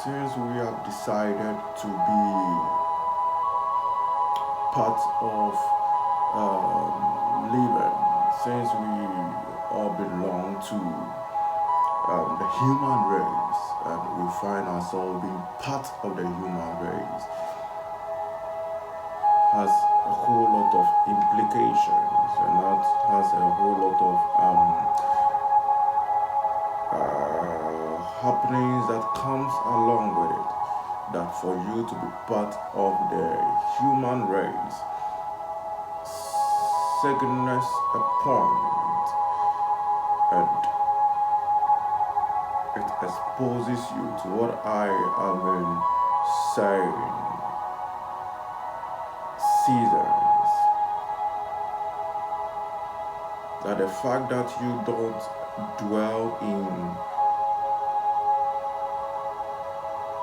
Since we have decided to be part of living, since we all belong to the human race, and we find ourselves being part of the human race, has a whole lot of implications, and that has a whole lot of happenings that comes along with it. That for you to be part of the human race signals a point, and it exposes you to what I have been saying seasons. That the fact that you don't dwell in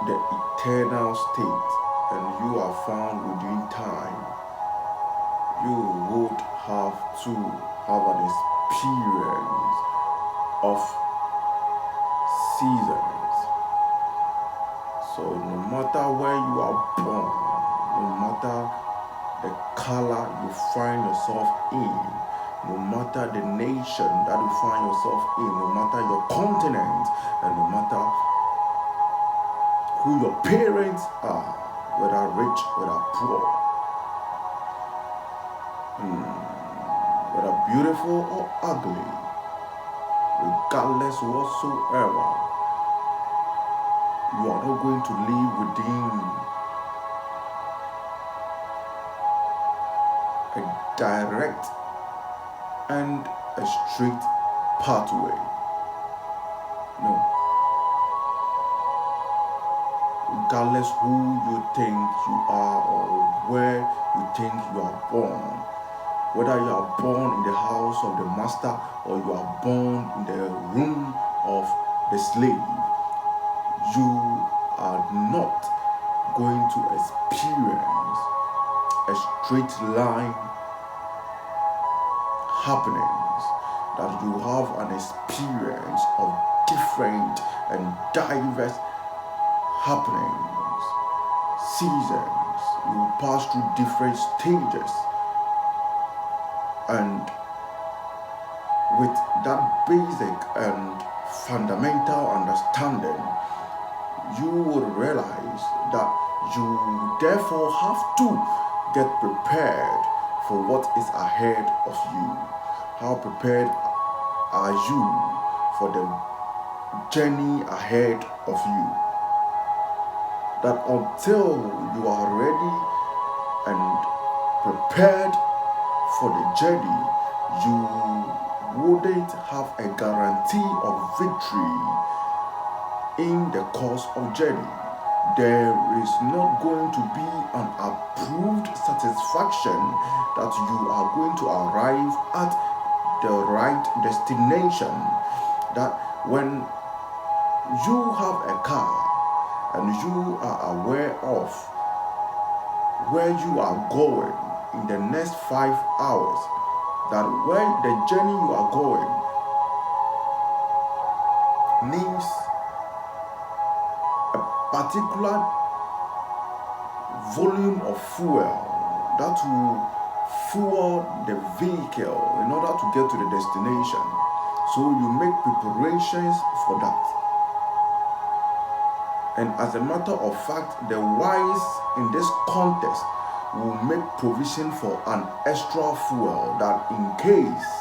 the eternal state and you are found within time, you would have to have an experience of seasons. So no matter where you are born, no matter the color you find yourself in, no matter the nation that you find yourself in, no matter your continent, and no matter who your parents are, whether rich, whether poor, whether beautiful or ugly, regardless whatsoever, you are not going to live within a direct and a straight pathway. No. Regardless who you think you are or where you think you are born, whether you are born in the house of the master or you are born in the room of the slave, you are not going to experience a straight line happenings, that you have an experience of different and diverse happenings, seasons. You pass through different stages, and with that basic and fundamental understanding, you will realize that you therefore have to get prepared for what is ahead of you. How prepared are you for the journey ahead of you? That until you are ready and prepared for the journey, you wouldn't have a guarantee of victory in the course of journey. There is not going to be an approved satisfaction that you are going to arrive at the right destination. That when you have a car and you are aware of where you are going in the next 5 hours, that where the journey you are going needs a particular volume of fuel that will fuel the vehicle in order to get to the destination. So you make preparations for that. And as a matter of fact, the wise in this context will make provision for an extra fuel, that in case,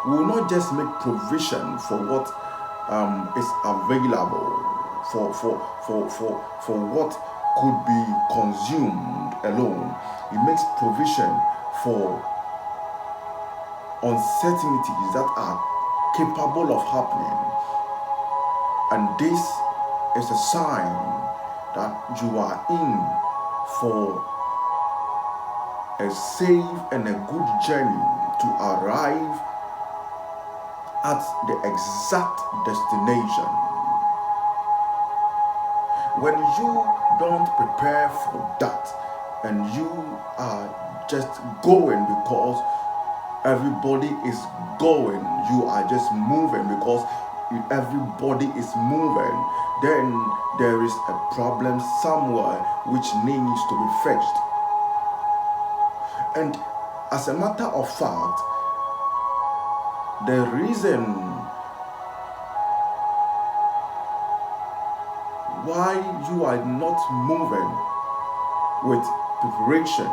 will not just make provision for what is available, for what could be consumed alone. It makes provision for uncertainties that are capable of happening. And this is a sign that you are in for a safe and a good journey to arrive at the exact destination. When you don't prepare for that and you are just going because everybody is going, you are just moving because everybody is moving, then there is a problem somewhere which needs to be fixed. And as a matter of fact, the reason why you are not moving with preparation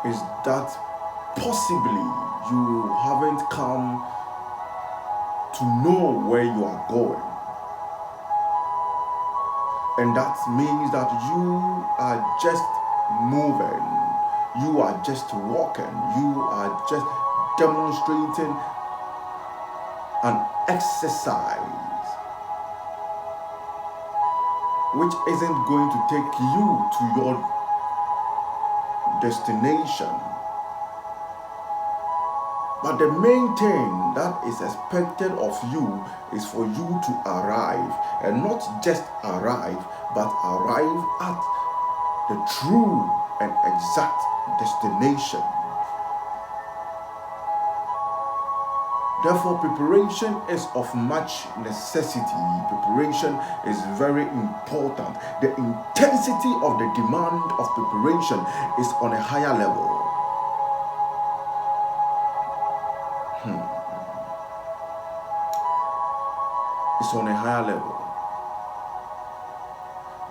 is that possibly you haven't come to know where you are going. And that means that you are just moving, you are just walking, you are just demonstrating an exercise which isn't going to take you to your destination. But the main thing that is expected of you is for you to arrive, and not just arrive, but arrive at the true and exact destination. Therefore, preparation is of much necessity. Preparation is very important. The intensity of the demand of preparation is on a higher level. It's on a higher level.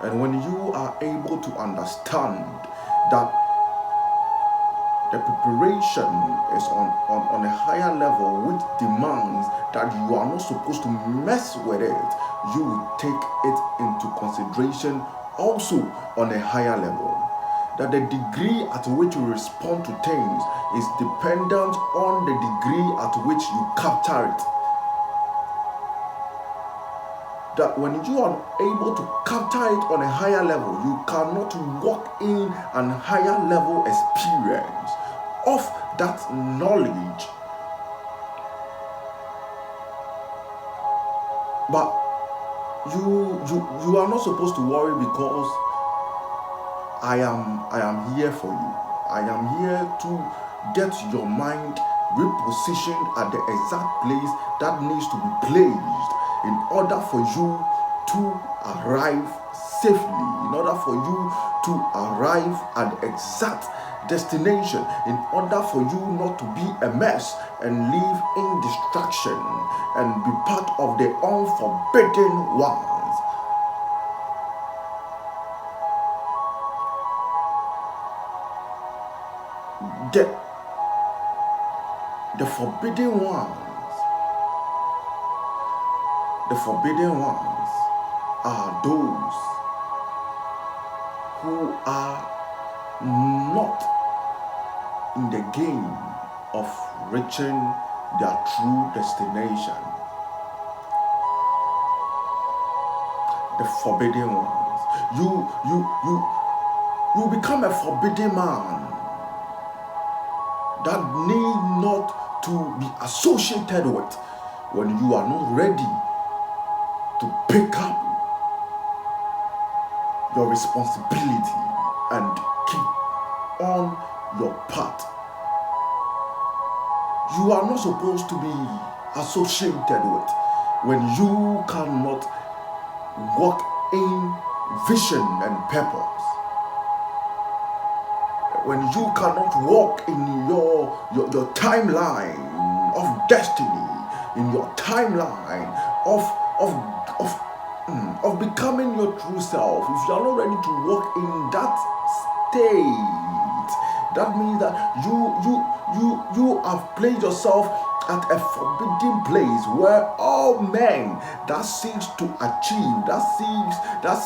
And when you are able to understand that the preparation is on a higher level, which demands that you are not supposed to mess with it, you will take it into consideration also on a higher level. That the degree at which you respond to things is dependent on the degree at which you capture it. That when you are able to capture it on a higher level, you cannot walk in an higher level experience of that knowledge. But you are not supposed to worry, because I am here for you. I am here to get your mind repositioned at the exact place that needs to be placed in order for you to arrive safely, in order for you to arrive at the exact destination, in order for you not to be a mess and live in distraction and be part of the unforbidden ones. The forbidden ones are those who are not in the game of reaching their true destination. The forbidden ones. You become a forbidden man that need not to be associated with when you are not ready to pick up your responsibility and keep on your path. You are not supposed to be associated with when you cannot walk in vision and purpose. When you cannot walk in your timeline of destiny, in your timeline of becoming your true self, if you are not ready to walk in that state, that means that you have placed yourself at a forbidden place where all men that seeks to achieve, that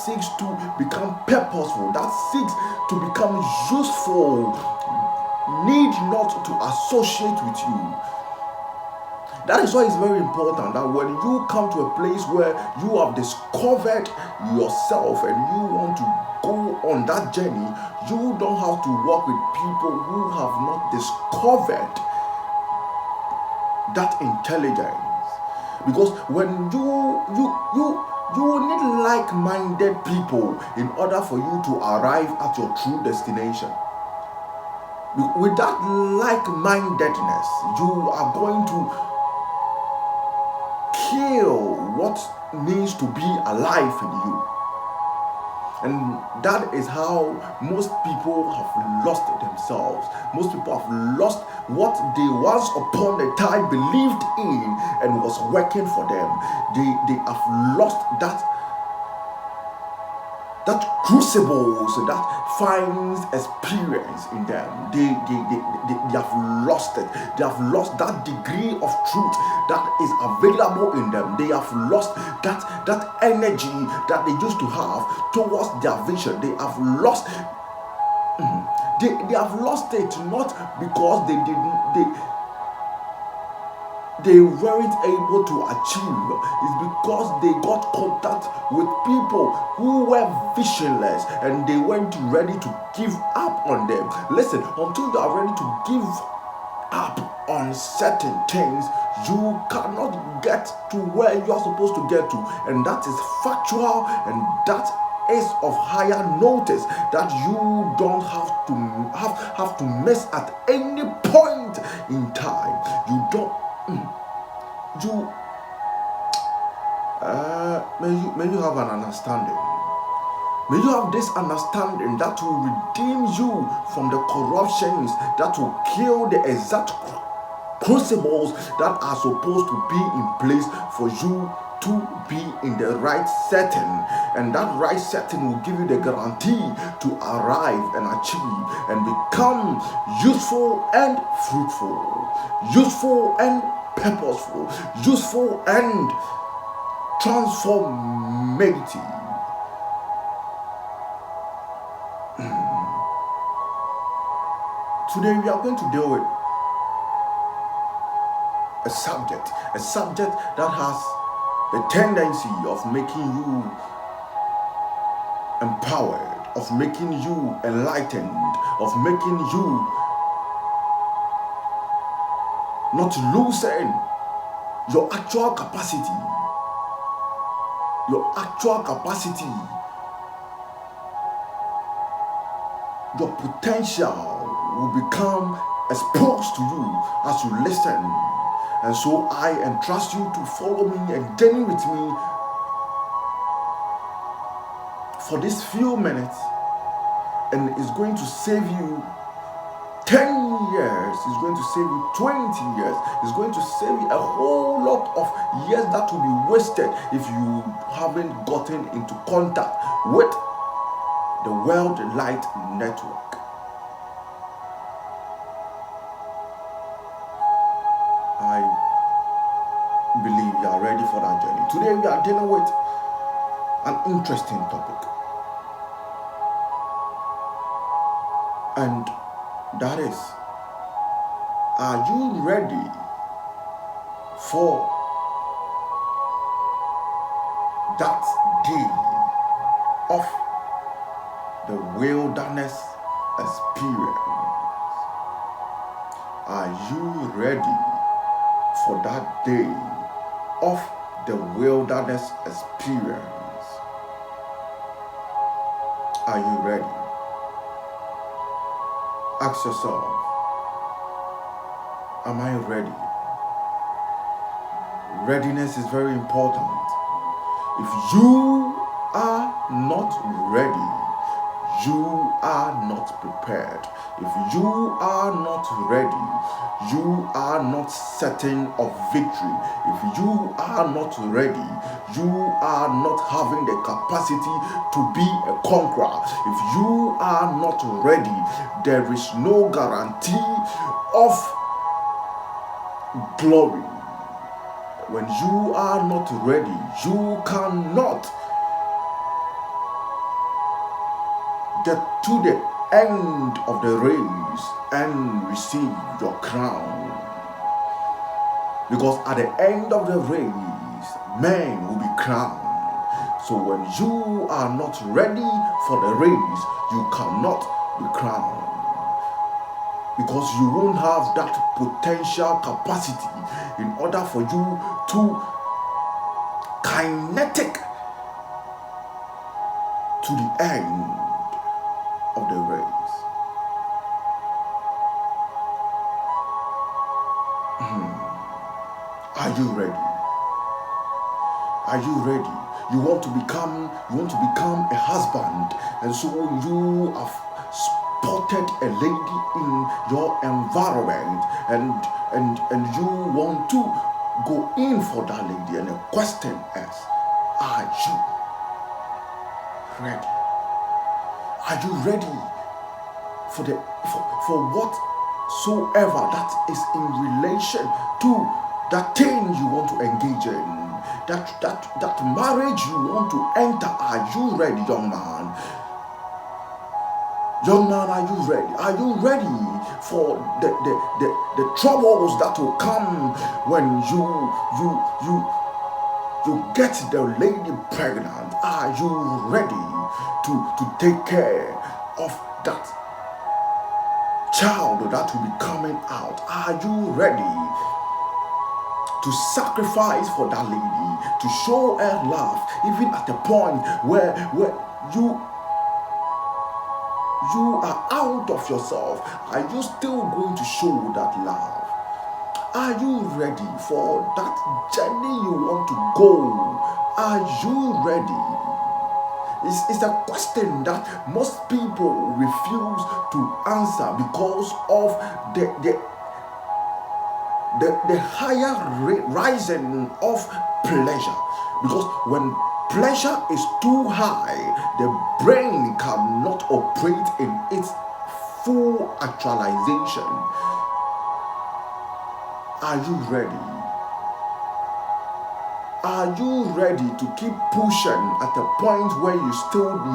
seeks to become purposeful, that seeks to become useful, need not to associate with you. That is why it's very important that when you come to a place where you have discovered yourself and you want to go on that journey, you don't have to work with people who have not discovered that intelligence. Because when you need like-minded people in order for you to arrive at your true destination. With that like-mindedness, you are going to needs to be alive in you. And that is how most people have lost themselves. Most people have lost what they once upon a time believed in and was working for them. They have lost that crucibles that finds experience in them. They have lost it. They have lost that degree of truth that is available in them. They have lost that energy that they used to have towards their vision. They have lost. They have lost it not because they weren't able to achieve. It's because they got contact with people who were visionless and they weren't ready to give up on them. Listen, until you are ready to give up on certain things, you cannot get to where you are supposed to get to, and that is factual, and that is of higher notice that you don't have to miss at any point in time. You don't. May you have an understanding. May you have this understanding that will redeem you from the corruptions that will kill the exact crucibles that are supposed to be in place for you to be in the right setting, and that right setting will give you the guarantee to arrive and achieve and become useful and fruitful, useful and purposeful, useful and transformative. Today we are going to deal with a subject that has the tendency of making you empowered, of making you enlightened, of making you not losing your actual capacity. Your actual capacity, your potential will become exposed to you as you listen. And so I entrust you to follow me and journey with me for these few minutes, and it's going to save you 10 years, it's going to save you 20 years, it's going to save you a whole lot of years that will be wasted if you haven't gotten into contact with the World Light Network. I believe you are ready for that journey. Today we are dealing with an interesting topic, and that is, are you ready for that day of the wilderness experience? Are you ready for that day of the wilderness experience? Are you ready? Ask yourself, am I ready? Readiness is very important. If you are not ready, you are not prepared. If you are not ready, you are not certain of victory. If you are not ready, you are not having the capacity to be a conqueror. If you are not ready, there is no guarantee of glory. When you are not ready, you cannot get to the end of the race and receive your crown. Because at the end of the race, men will be crowned. So when you are not ready for the race, you cannot be crowned. Because you won't have that potential capacity in order for you to kinetic to the end of the race. Are you ready? Are you ready? You want to become a husband, and so you have spotted a lady in your environment, and you want to go in for that lady, and the question is, are you ready? Are you ready for whatsoever that is in relation to that thing you want to engage in? That marriage you want to enter? Are you ready, young man? Young man, are you ready? Are you ready for the troubles that will come when you get the lady pregnant? Are you ready to take care of that child that will be coming out? Are you ready to sacrifice for that lady, to show her love, even at the point where you are out of yourself? Are you still going to show that love? Are you ready for that journey you want to go? Are you ready? It's a question that most people refuse to answer because of the higher rising of pleasure. Because when pleasure is too high, the brain cannot operate in its full actualization. Are you ready? Are you ready to keep pushing at a point where you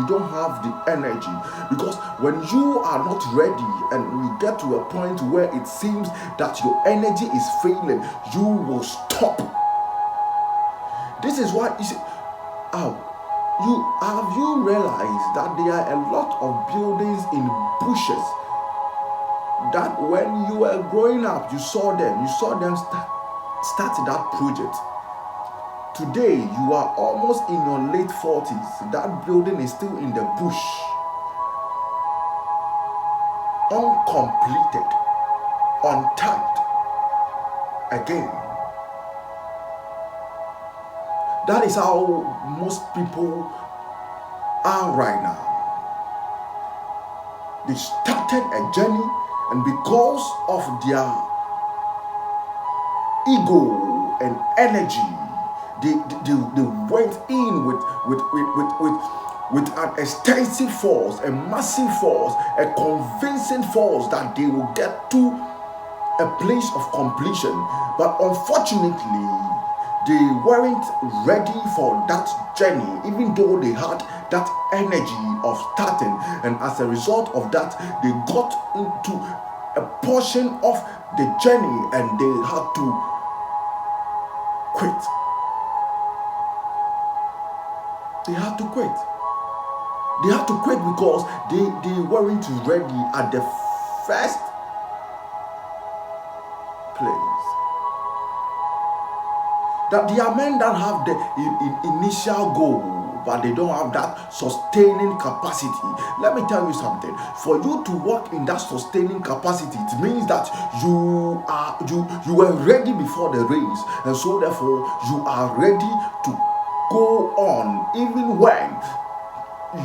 don't have the energy? Because when you are not ready and you get to a point where it seems that your energy is failing, you will stop. This is why you see, have you realized that there are a lot of buildings in bushes that when you were growing up, you saw them start that project. Today, you are almost in your late 40s. That building is still in the bush, uncompleted, untouched. Again, that is how most people are right now. They started a journey, and because of their ego and energy, they went in with an extensive force, a massive force, a convincing force that they will get to a place of completion. But unfortunately, they weren't ready for that journey, even though they had that energy of starting. And as a result of that, they got into a portion of the journey and they had to quit. They had to quit. They had to quit because they weren't ready at the first place. That there are men that have the initial goal, but they don't have that sustaining capacity. Let me tell you something. For you to work in that sustaining capacity, it means that you were ready before the race, and so therefore you are ready to go on even when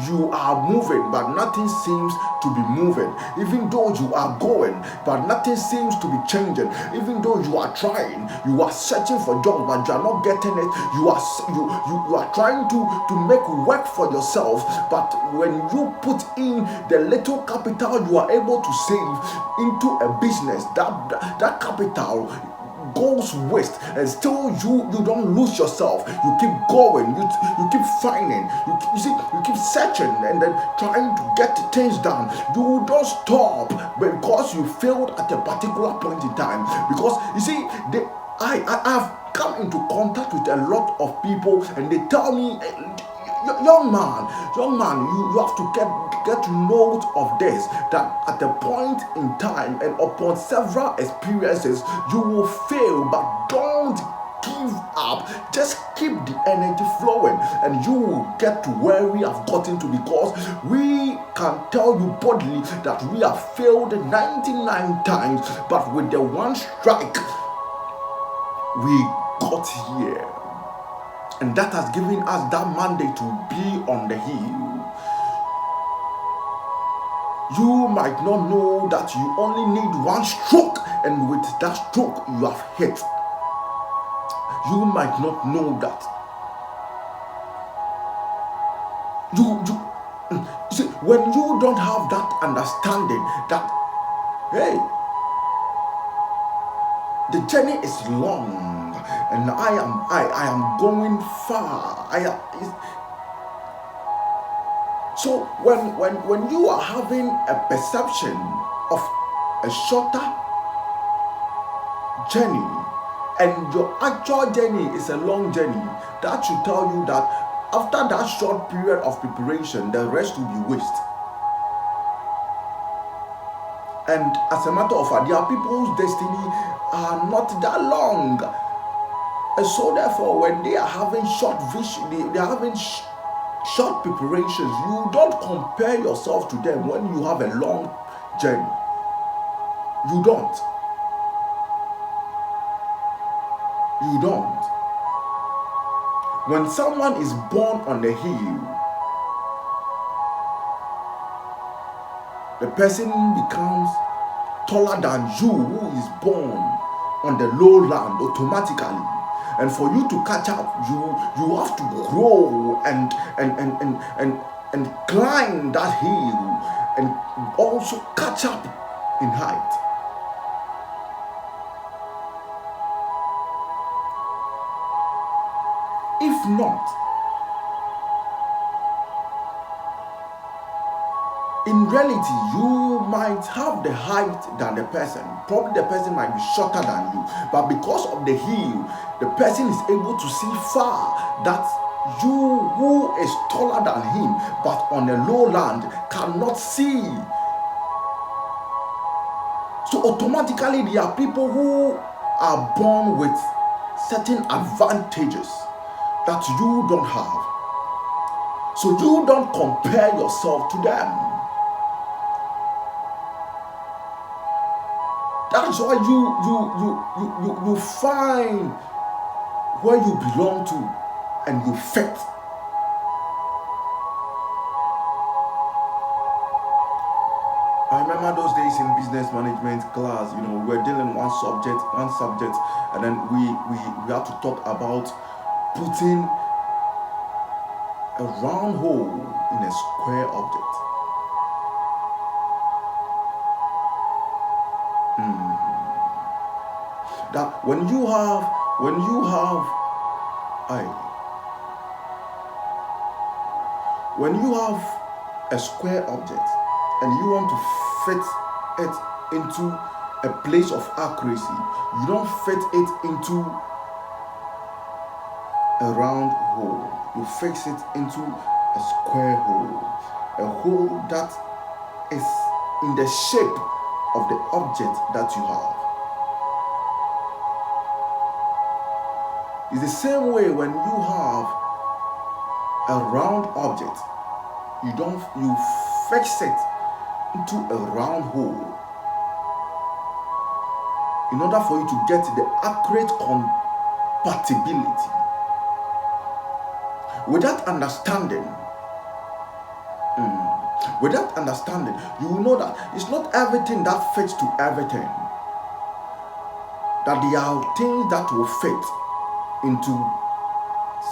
you are moving but nothing seems to be moving. Even though you are going but nothing seems to be changing. Even though you are trying, you are searching for jobs but you are not getting it. You are trying to make work for yourself, but when you put in the little capital you are able to save into a business, that capital goes waste, and still you don't lose yourself. You keep going, you keep finding, you keep searching and then trying to get things done. You don't stop because you failed at a particular point in time. Because you see, I've come into contact with a lot of people and they tell me, young man, you have to get note of this, that at a point in time and upon several experiences you will fail, but don't give up. Just keep the energy flowing and you will get to where we have gotten to, because we can tell you boldly that we have failed 99 times, but with the one strike we got here. And that has given us that mandate to be on the hill. You might not know that you only need one stroke, and with that stroke you have hit. You might not know that. You see, when you don't have that understanding that, hey, the journey is long and I am going far. So when you are having a perception of a shorter journey and your actual journey is a long journey, that should tell you that after that short period of preparation, the rest will be waste. And as a matter of fact, there are people's destiny are not that long. And so therefore, when they are having short vision, they are having short preparations, you don't compare yourself to them when you have a long journey. You don't. You don't. When someone is born on the hill, the person becomes taller than you who is born on the lowland automatically. And for you to catch up, you have to grow and climb that hill and also catch up in height. If not, in reality, you might have the height than the person. Probably the person might be shorter than you. But because of the hill, the person is able to see far that you who is taller than him, but on a lowland, cannot see. So automatically, there are people who are born with certain advantages that you don't have. So you don't compare yourself to them. That is why you find where you belong to and you fit. I remember those days in business management class, we were dealing one subject, and then we had to talk about putting a round hole in a square object. That when you have a square object and you want to fit it into a place of accuracy, you don't fit it into a round hole. You fix it into a square hole, a hole that is in the shape of the object that you have. It's the same way when you have a round object, you fix it into a round hole in order for you to get the accurate compatibility. With that understanding, you will know that it's not everything that fits to everything. That there are things that will fit into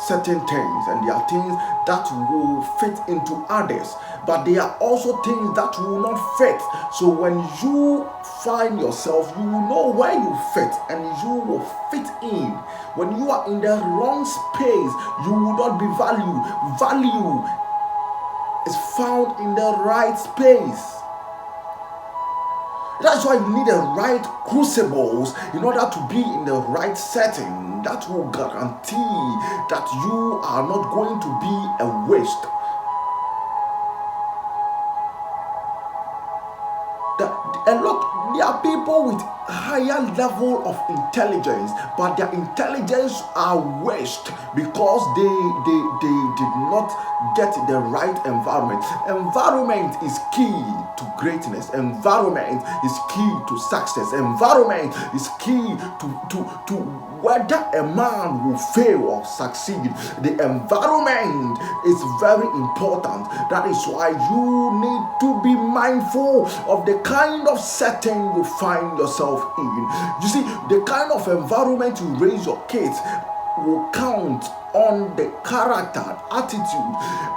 certain things, and there are things that will fit into others, but there are also things that will not fit. So when you find yourself, you will know where you fit and you will fit in. When you are in the wrong space, you will not be valued. Value is found in the right space. That's why you need the right crucibles in order to be in the right setting. That will guarantee that you are not going to be a waste. There are people with higher level of intelligence, but their intelligence are waste because they did not get the right environment. Environment is key to greatness. Environment is key to success. Environment is key to whether a man will fail or succeed. The environment is very important. That is why you need to be mindful of the kind of setting you find yourself in. You see, the kind of environment you raise your kids will count on the character, attitude,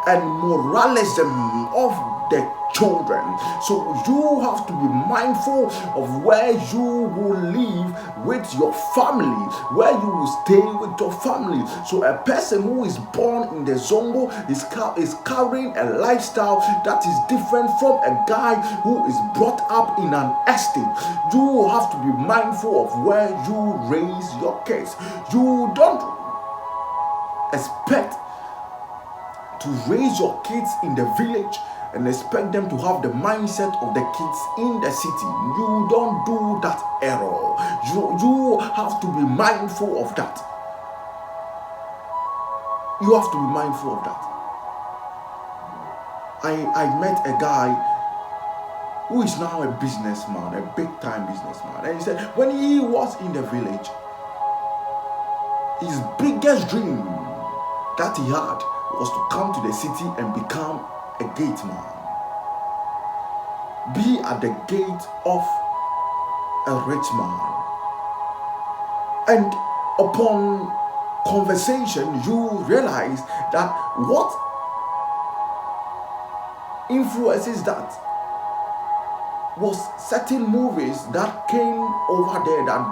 and moralism of the children. So you have to be mindful of where you will live with your family, where you will stay with your family. So a person who is born in the Zongo is carrying a lifestyle that is different from a guy who is brought up in an estate. You have to be mindful of where you raise your kids. You don't expect to raise your kids in the village and expect them to have the mindset of the kids in the city. You don't do that error. You have to be mindful of that. You have to be mindful of that. I met a guy who is now a businessman, a big time businessman, and he said when he was in the village, his biggest dream that he had was to come to the city and become a gate man. Be at the gate of a rich man. And upon conversation, you realize that what influences that was certain movies that came over there that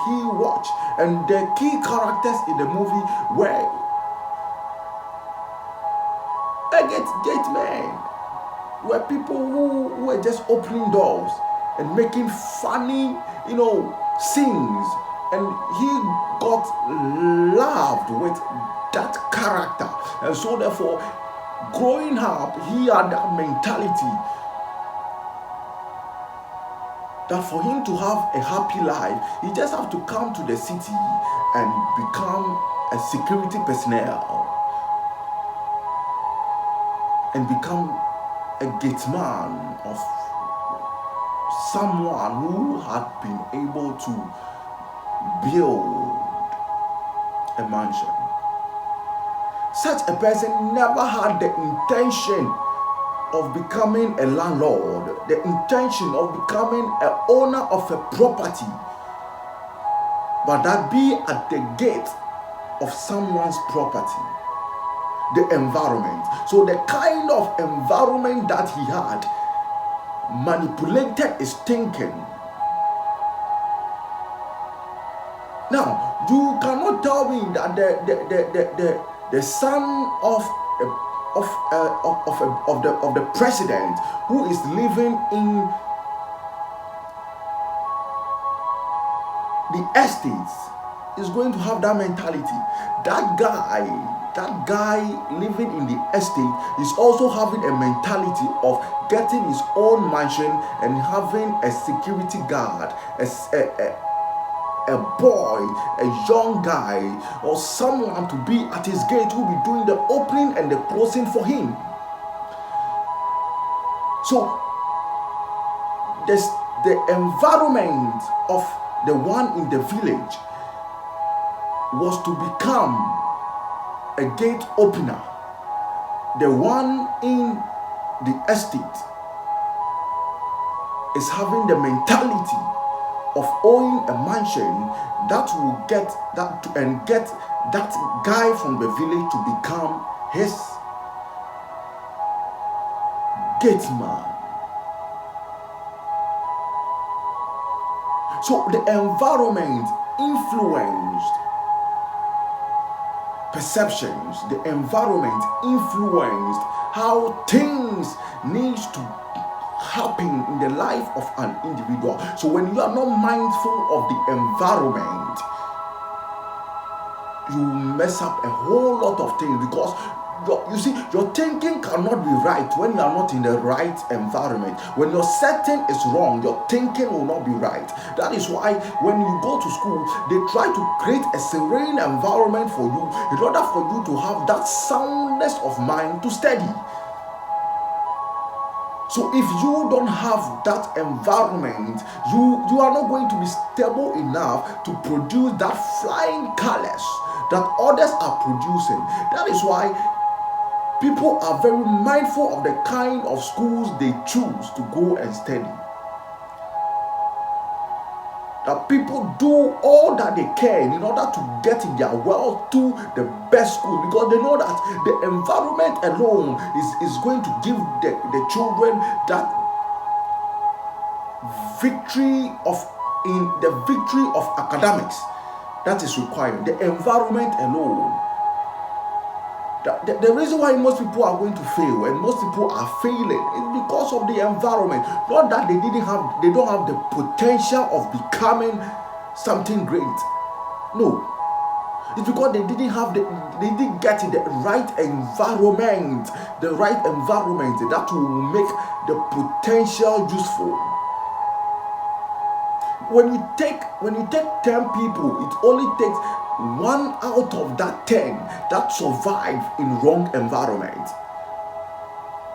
he watched. And the key characters in the movie were gate men, were people who were just opening doors and making funny, scenes, and he got loved with that character. And so therefore, growing up, he had that mentality that for him to have a happy life, he just have to come to the city and become a security personnel and become a gate man of someone who had been able to build a mansion. Such a person never had the intention of becoming a landlord, the intention of becoming an owner of a property, but that be at the gate of someone's property. The environment. So the kind of environment that he had manipulated his thinking. Now, you cannot tell me that the son of the president who is living in the estates is going to have that mentality. That guy living in the estate is also having a mentality of getting his own mansion and having a security guard, a boy, a young guy, or someone to be at his gate who will be doing the opening and the closing for him. So the environment of the one in the village was to become a gate opener. The one in the estate is having the mentality of owning a mansion that will get that and get that guy from the village to become his gate man. So the environment influenced perceptions. The environment influenced how things need to happen in the life of an individual. So when you are not mindful of the environment, you mess up a whole lot of things, because you see, your thinking cannot be right when you are not in the right environment. When your setting is wrong, your thinking will not be right. That is why when you go to school, they try to create a serene environment for you in order for you to have that soundness of mind to study. So if you don't have that environment, you are not going to be stable enough to produce that flying colors that others are producing. That is why people are very mindful of the kind of schools they choose to go and study. That people do all that they can in order to get their wealth to the best school, because they know that the environment alone is going to give the children that victory of academics that is required. The environment alone. The reason why most people are going to fail and most people are failing is because of the environment. Not that they don't have the potential of becoming something great. No, it's because they didn't get the right environment, that will make the potential useful. When you take 10 people, it only takes 1 out of that 10 that survive in wrong environment.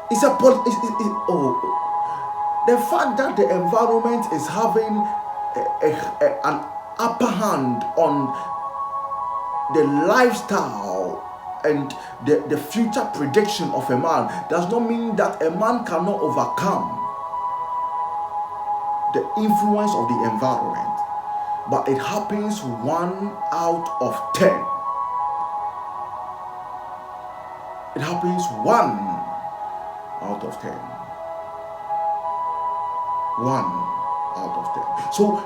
The fact that the environment is having an upper hand on the lifestyle and the future prediction of a man does not mean that a man cannot overcome the influence of the environment. But it happens 1 out of 10. It happens 1 out of 10. 1 out of 10. So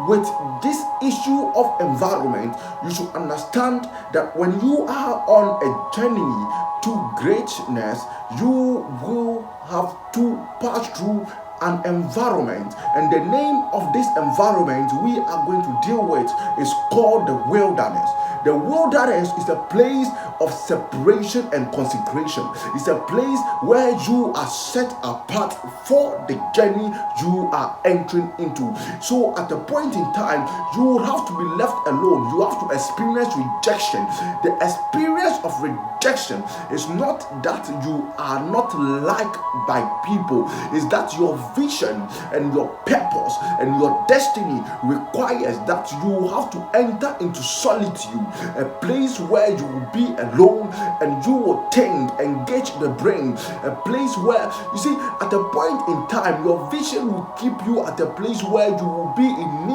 with this issue of environment, you should understand that when you are on a journey to greatness, you will have to pass through an environment, and the name of this environment we are going to deal with is called the wilderness. The wilderness is a place of separation and consecration. It's a place where you are set apart for the journey you are entering into. So at a point in time, you will have to be left alone. You have to experience rejection. The experience of rejection is not that you are not liked by people. It's that your vision and your purpose and your destiny requires that you have to enter into solitude, a place where you will be alone and you will think, engage the brain, a place where, you see, at a point in time, your vision will keep you at a place where you will be in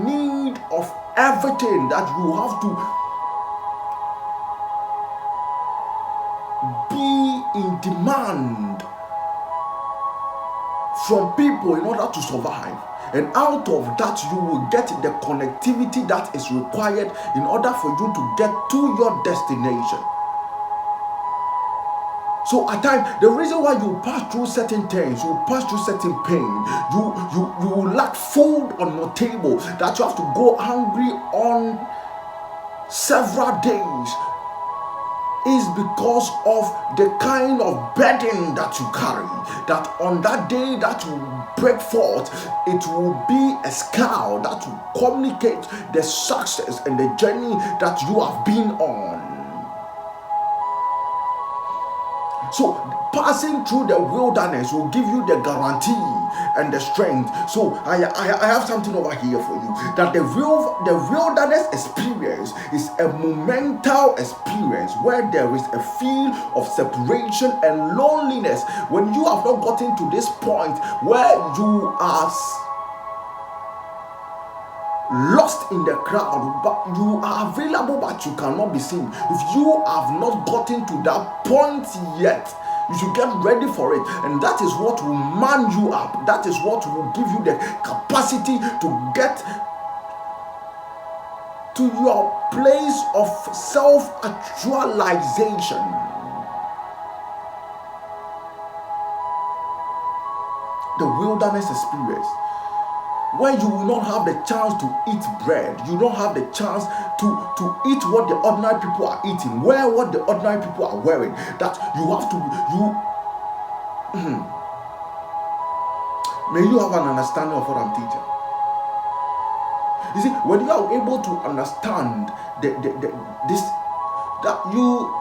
need of everything that you have to be in demand from people in order to survive. And out of that, you will get the connectivity that is required in order for you to get to your destination. So at times, the reason why you pass through certain things, you pass through certain pain, you will lack food on your table, that you have to go hungry on several days, is because of the kind of burden that you carry, that on that day that you break forth, it will be a scar that will communicate the success and the journey that you have been on. So passing through the wilderness will give you the guarantee and the strength. So I have something over here for you, that the wilderness experience is a momental experience where there is a feel of separation and loneliness. When you have not gotten to this point where you are lost in the crowd, but you are available but you cannot be seen. If you have not gotten to that point yet, you should get ready for it, and that is what will man you up. That is what will give you the capacity to get to your place of self-actualization. The wilderness experience where you will not have the chance to eat bread. You don't have the chance to eat what the ordinary people are eating, wear what the ordinary people are wearing. That you have to, may you have an understanding of what I'm teaching. You see, when you are able to understand this, that you,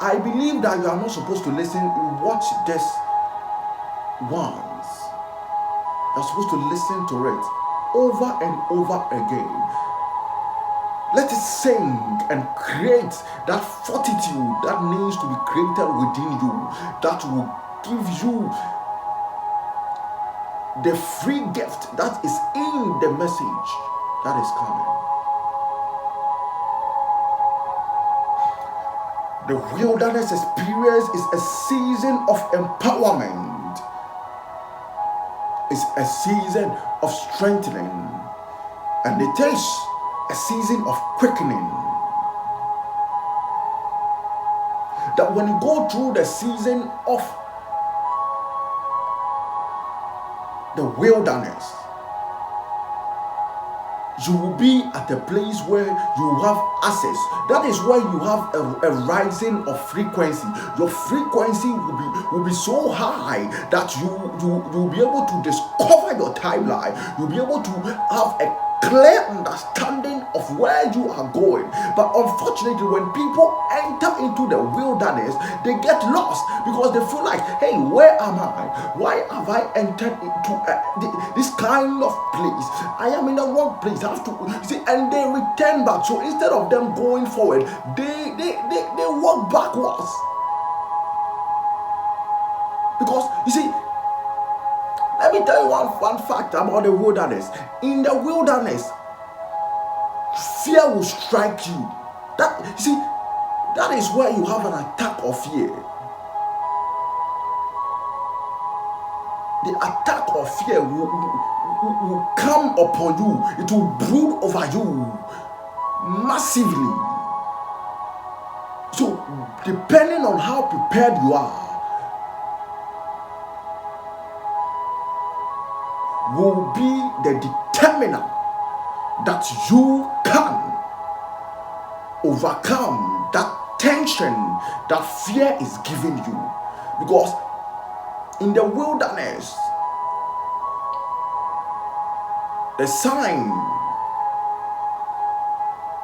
I believe that you are not supposed to listen, watch this once. You're supposed to listen to it over and over again. Let it sing and create that fortitude that needs to be created within you, that will give you the free gift that is in the message that is coming. The wilderness experience is a season of empowerment. It's a season of strengthening, and it is a season of quickening. That when you go through the season of the wilderness, you will be at a place where you have access. That is why you have a rising of frequency. Your frequency will be so high that you will be able to discover your timeline. You'll be able to have a clear understanding of where you are going. But unfortunately, when people enter into the wilderness, they get lost because they feel like, hey, where am I? Why have I entered into this kind of place? I am in the wrong place. I have to see, and they return back. So instead of them going forward, they walk backwards. Because you see, let me tell you one fact about the wilderness. In the wilderness, fear will strike you. That is where you have an attack of fear. The attack of fear will come upon you. It will brood over you massively. So, depending on how prepared you are, will be the determiner that you can overcome that tension that fear is giving you. Because in the wilderness, the sign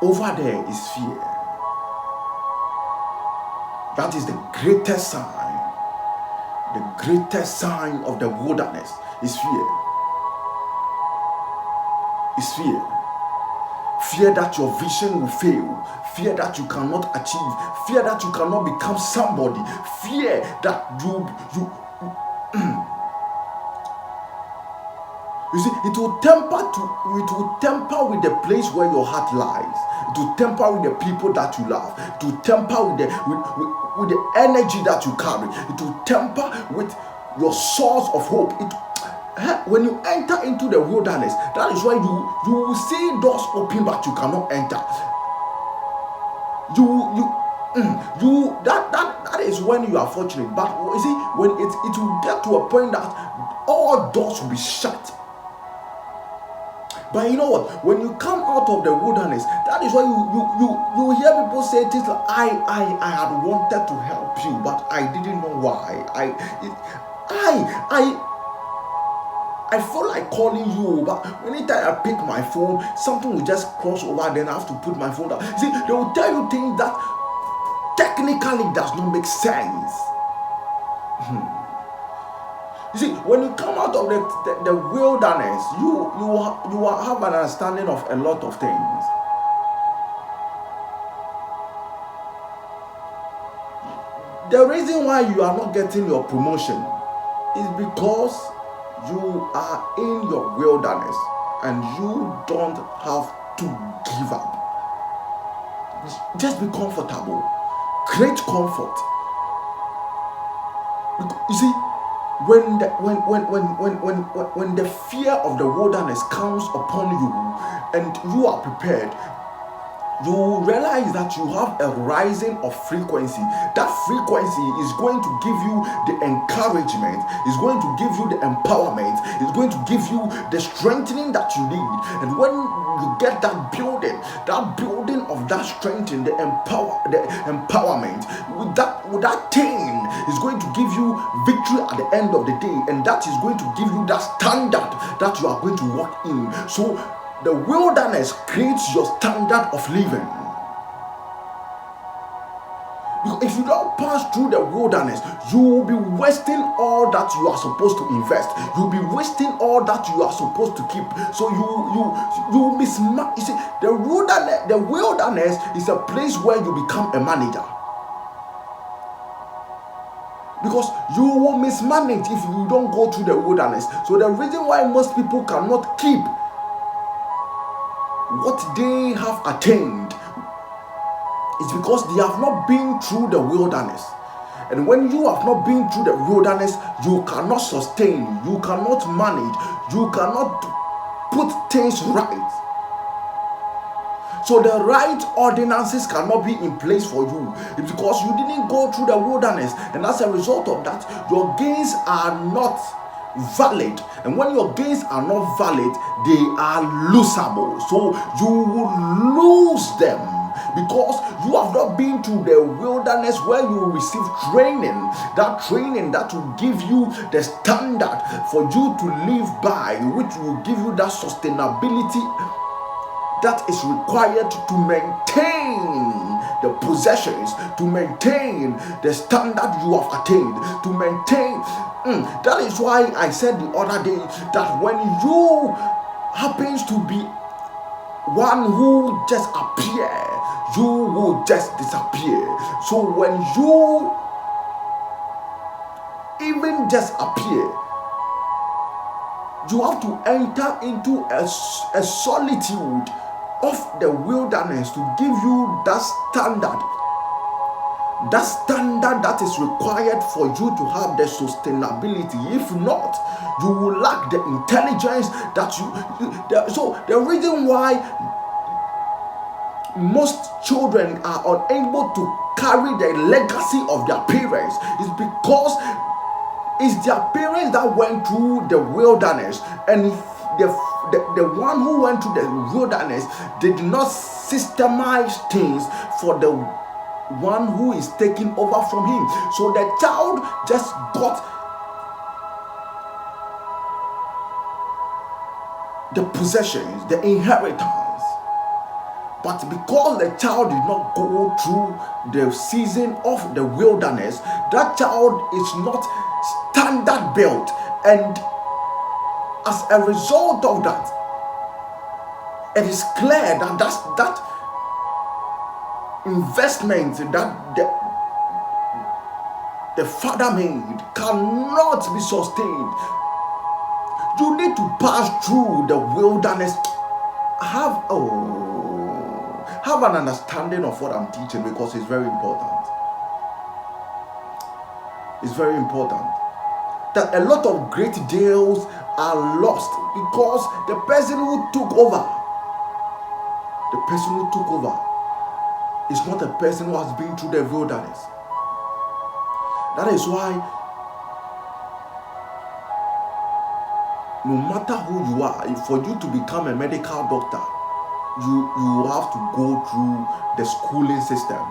over there is fear. That is the greatest sign. The greatest sign of the wilderness is fear. Is fear. Fear that your vision will fail. Fear that you cannot achieve. Fear that you cannot become somebody. Fear that you see, it will temper with the place where your heart lies. It will temper with the people that you love. It will temper with the energy that you carry. It will temper with your source of hope. When you enter into the wilderness, that is why you will see doors open, but you cannot enter. That is when you are fortunate. But you see, when it will get to a point that all doors will be shut. But you know what? When you come out of the wilderness, that is why you hear people say things like, I had wanted to help you, but I didn't know why. I feel like calling you, but anytime I pick my phone, something will just cross over, then I have to put my phone down. See, they will tell you things that technically does not make sense. You see, when you come out of the wilderness, you will have an understanding of a lot of things. The reason why you are not getting your promotion is because you are in your wilderness and you don't have to give up. Just be comfortable. Create comfort. You see, when the fear of the wilderness comes upon you and you are prepared, you realize that you have a rising of frequency. That frequency is going to give you the encouragement, is going to give you the empowerment, is going to give you the strengthening that you need. And when you get that building of that strengthening, the empowerment, with that thing is going to give you victory at the end of the day, and that is going to give you that standard that you are going to walk in. So the wilderness creates your standard of living. Because if you don't pass through the wilderness, you will be wasting all that you are supposed to invest. You'll be wasting all that you are supposed to keep. So you mismanage. You see, the wilderness is a place where you become a manager. Because you will mismanage if you don't go through the wilderness. So the reason why most people cannot keep what they have attained is because they have not been through the wilderness. And when you have not been through the wilderness, you cannot sustain, you cannot manage, you cannot put things right. So the right ordinances cannot be in place for you. It's because you didn't go through the wilderness, and as a result of that, your gains are not valid. And when your gains are not valid, they are losable. So you will lose them because you have not been to the wilderness where you will receive training, that will give you the standard for you to live by, which will give you that sustainability that is required to maintain the possessions, to maintain the standard you have attained, to maintain. That is why I said the other day that when you happens to be one who just appear, you will just disappear. So when you even just appear, you have to enter into a solitude of the wilderness to give you that standard that is required for you to have the sustainability. If not, you will lack the intelligence that so the reason why most children are unable to carry the legacy of their parents is because it's their parents that went through the wilderness, and the one who went through the wilderness did not systemize things for the one who is taking over from him. So the child just got the possessions, the inheritance. But because the child did not go through the season of the wilderness, that child is not standard built, and as a result of that, it is clear that that investment that the father made cannot be sustained. You need to pass through the wilderness. Have an understanding of what I'm teaching, because it's very important. It's very important that a lot of great deals are lost because the person who took over is not a person who has been through the wilderness. That is why no matter who you are, for you to become a medical doctor, you have to go through the schooling system.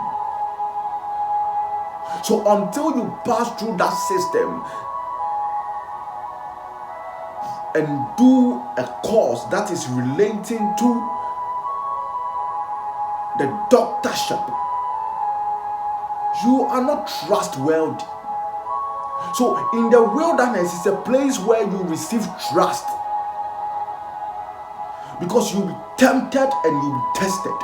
So until you pass through that system and do a course that is relating to the doctorship, you are not trustworthy. So in the wilderness is a place where you receive trust, because you'll be tempted and you'll be tested.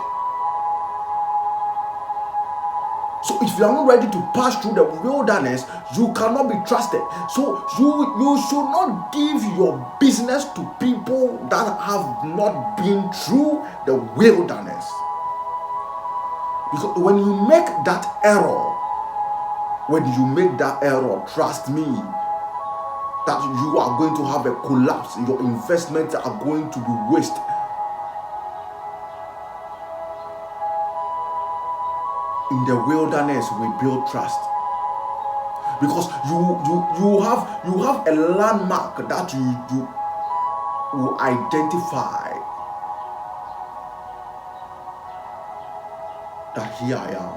So if you are not ready to pass through the wilderness, you cannot be trusted. So you should not give your business to people that have not been through the wilderness. Because when you make that error, trust me, that you are going to have a collapse. Your investments are going to be wasted. In the wilderness, we build trust. Because you have a landmark that you will identify that here I am.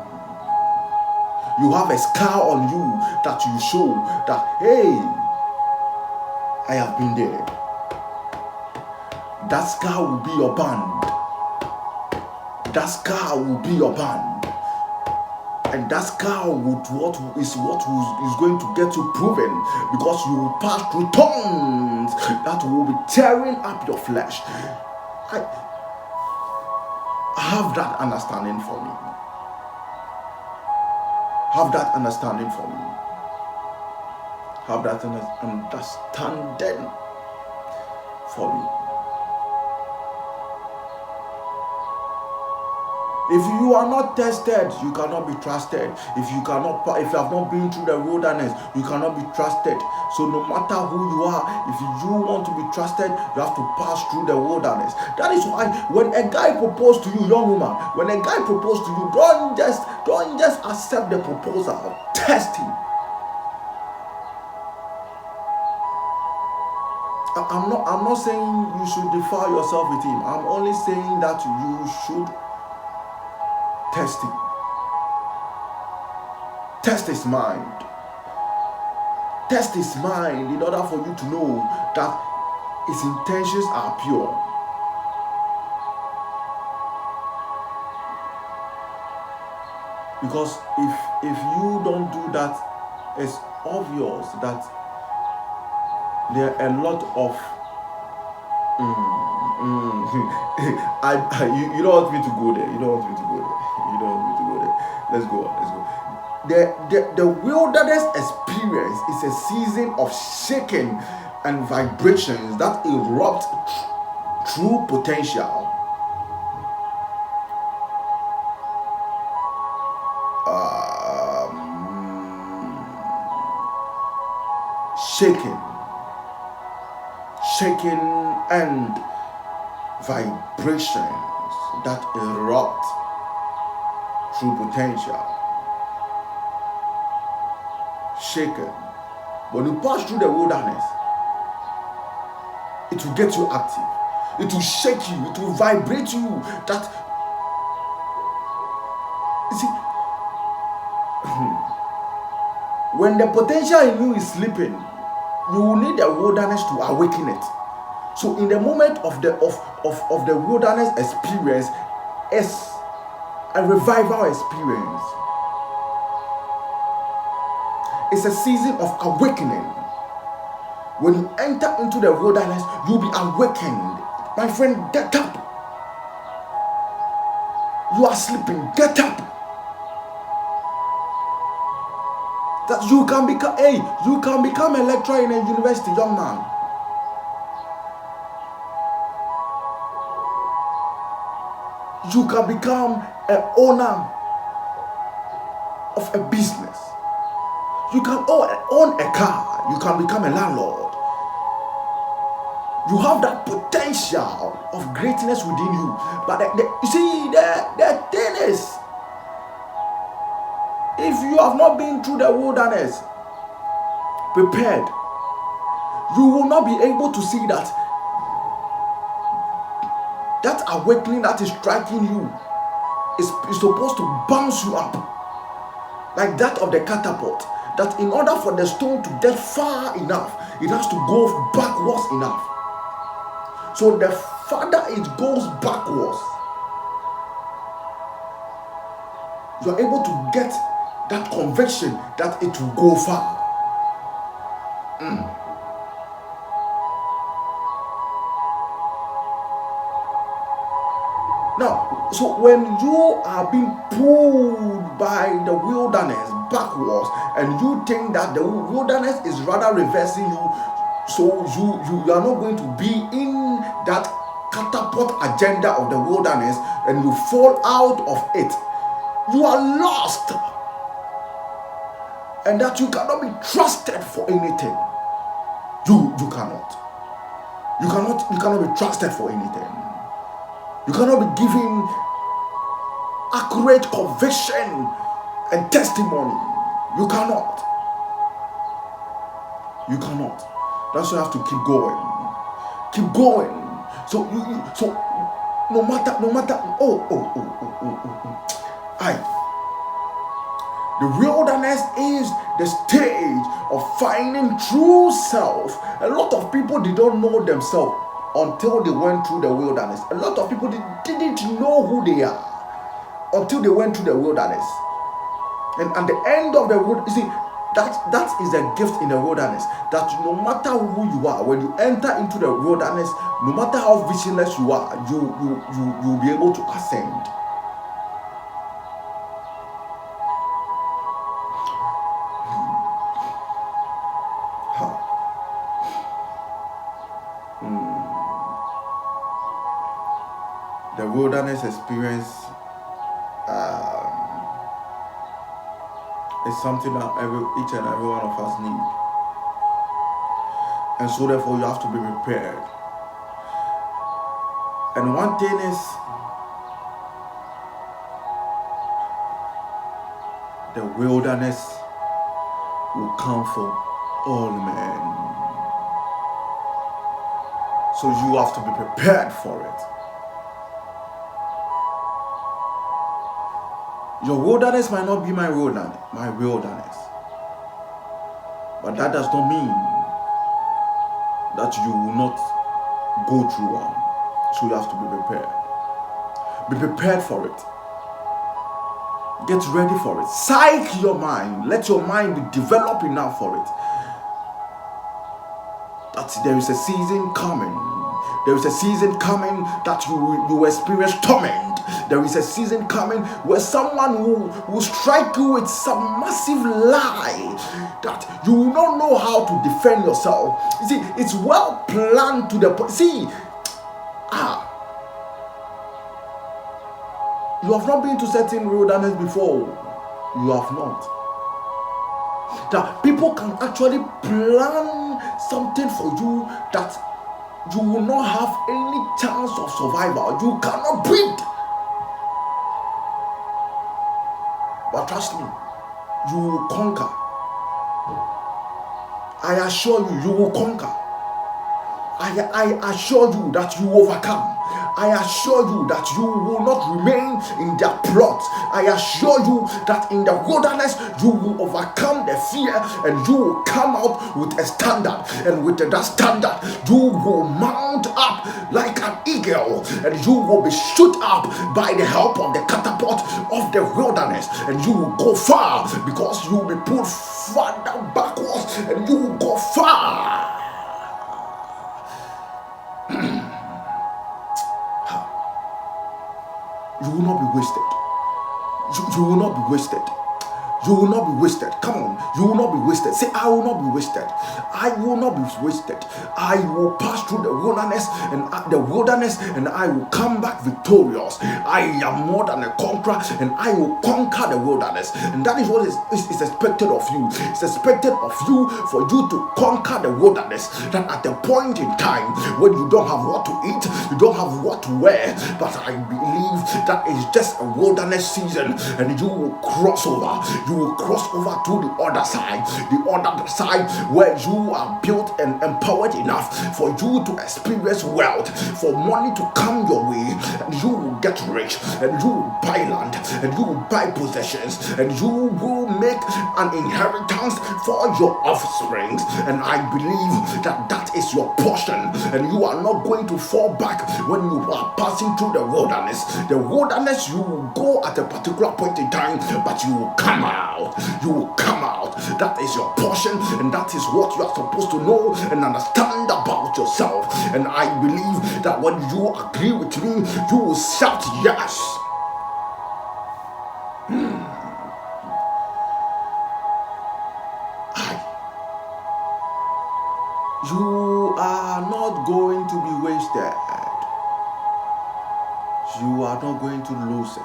You have a scar on you that you show that, hey, I have been there. That scar will be your band. That scar will be your band. And that scar is going to get you proven, because you will pass through thorns that will be tearing up your flesh. I have that understanding for me. Have that understanding for me. Have that understanding for me. If you are not tested, you cannot be trusted. If you have not been through the wilderness, you cannot be trusted. So no matter who you are, if you want to be trusted, you have to pass through the wilderness. That is why when a guy proposes to you, young woman, when a guy proposes to you, don't just accept the proposal. Test him. I'm not saying you should defile yourself with him. I'm only saying that you should test him. Test his mind. Test his mind in order for you to know that his intentions are pure. Because if you don't do that, it's obvious that there are a lot of you don't want me to go there. You don't want me to go there. You don't want me to go there. Let's go. The wilderness experience is a season of shaking and vibrations that erupt true potential. Shaking and vibrations that erupt through potential. Shaken. When you pass through the wilderness, it will get you active. It will shake you. It will vibrate you. That, you see, when the potential in you is sleeping, you will need the wilderness to awaken it. So in the moment of the wilderness experience, is a revival experience. It's a season of awakening. When you enter into the wilderness, you'll be awakened. My friend, get up. You are sleeping, get up. That you can become a lecturer in a university, young man. You can become an owner of a business. You can own a car. You can become a landlord. You have that potential of greatness within you. But you see, the thing is, if you have not been through the wilderness prepared, you will not be able to see that awakening that is striking you is supposed to bounce you up, like that of the catapult. That in order for the stone to get far enough, it has to go backwards enough. So the farther it goes backwards, you are able to get that conviction that it will go far. Now, so when you are being pulled by the wilderness backwards, and you think that the wilderness is rather reversing you, so you are not going to be in that catapult agenda of the wilderness, and you fall out of it, you are lost. And that you cannot be trusted for anything. You cannot. You cannot be trusted for anything. You cannot be given accurate conviction and testimony. You cannot. You cannot. That's why you have to keep going. Keep going. So no matter the wilderness is the stage of finding true self. A lot of people did not know themselves until they went through the wilderness. A lot of people didn't know who they are until they went through the wilderness. And at the end of the road, you see, that is a gift in the wilderness. That no matter who you are, when you enter into the wilderness, no matter how visionless you are, you'll be able to ascend. The wilderness experience is something that each and every one of us need, and so therefore you have to be prepared. And one thing is, the wilderness will come for all men, so you have to be prepared for it. Your wilderness might not be my wilderness, but that does not mean that you will not go through one. So you have to be prepared. Be prepared for it. Get ready for it. Psych your mind. Let your mind be developed enough for it. That there is a season coming. There is a season coming that you will experience torment. There is a season coming where someone will strike you with some massive lie that you will not know how to defend yourself. You see, it's well planned to the point. See, you have not been to certain wilderness before. You have not. That people can actually plan something for you that you will not have any chance of survival. You cannot breathe. But trust me, you will conquer. I assure you, you will conquer. I assure you that you will overcome. I assure you that you will not remain in their plot. I assure you that in the wilderness you will overcome the fear and you will come out with a standard. And with that standard, you will mount up like an eagle and you will be shoot up by the help of the catapult of the wilderness. And you will go far because you will be pulled further backwards and you will go far. You will not be wasted. You will not be wasted. You will not be wasted. Come on. You will not be wasted. Say, I will not be wasted. I will not be wasted. I will pass through the wilderness and I will come back victorious. I am more than a conqueror and I will conquer the wilderness. And that is what is expected of you. It's expected of you for you to conquer the wilderness. That at the point in time when you don't have what to eat, you don't have what to wear, but I believe that is just a wilderness season and you will cross over. You will cross over to the other side where you are built and empowered enough for you to experience wealth, for money to come your way, and you will get rich, and you will buy land, and you will buy possessions, and you will make an inheritance for your offspring. And I believe that that is your portion, and you are not going to fall back when you are passing through the wilderness. The wilderness, you will go at a particular point in time, but you will come out. You will come out. That is your portion, and that is what you are supposed to know and understand about yourself. And I believe that when you agree with me, you will shout yes. You are not going to be wasted. You are not going to lose it.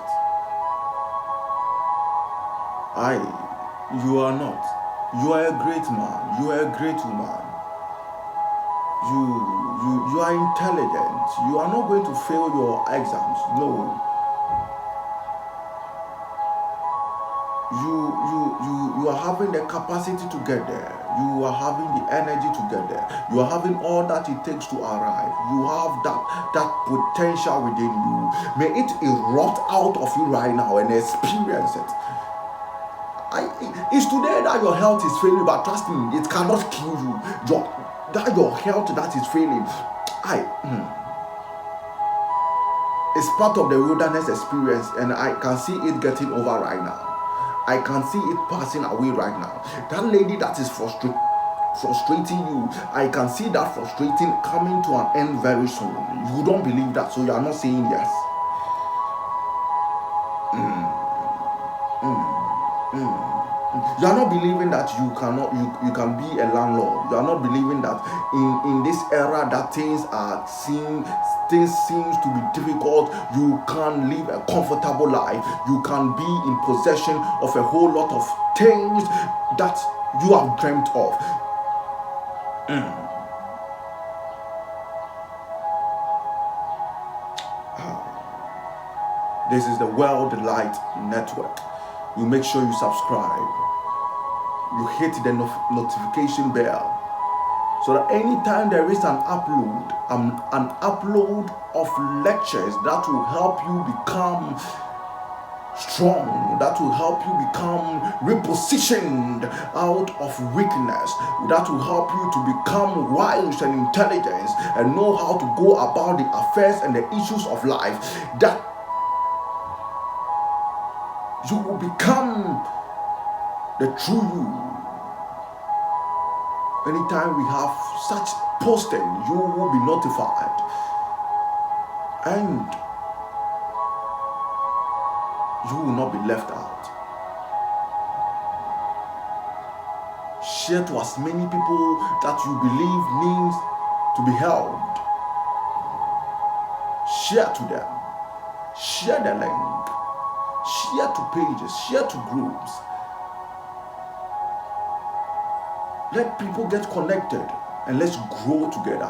You are not. You are a great man. You are a great woman. You are intelligent. You are not going to fail your exams. No. you are having the capacity to get there. You are having the energy to get there. You are having all that it takes to arrive. You have that potential within you. May it erupt out of you right now and experience it. It's today that your health is failing, but trust me, it cannot kill you. Your health that is failing, it's part of the wilderness experience, and I can see it getting over right now. I can see it passing away right now. That lady that is frustrating you, I can see that frustrating coming to an end very soon. You don't believe that, so you are not saying yes. You are not believing that you can be a landlord. You are not believing that in this era that things seems to be difficult. You can live a comfortable life. You can be in possession of a whole lot of things that you have dreamt of. This is the World Light Network. You make sure you subscribe. You hit the notification bell, so that anytime there is an upload of lectures that will help you become strong, that will help you become repositioned out of weakness, that will help you to become wise and intelligent and know how to go about the affairs and the issues of life, that you will become the true you. Anytime we have such posting, you will be notified, and you will not be left out. Share to as many people that you believe needs to be helped. Share to them. Share the link. Share to pages. Share to groups. Let people get connected and let's grow together.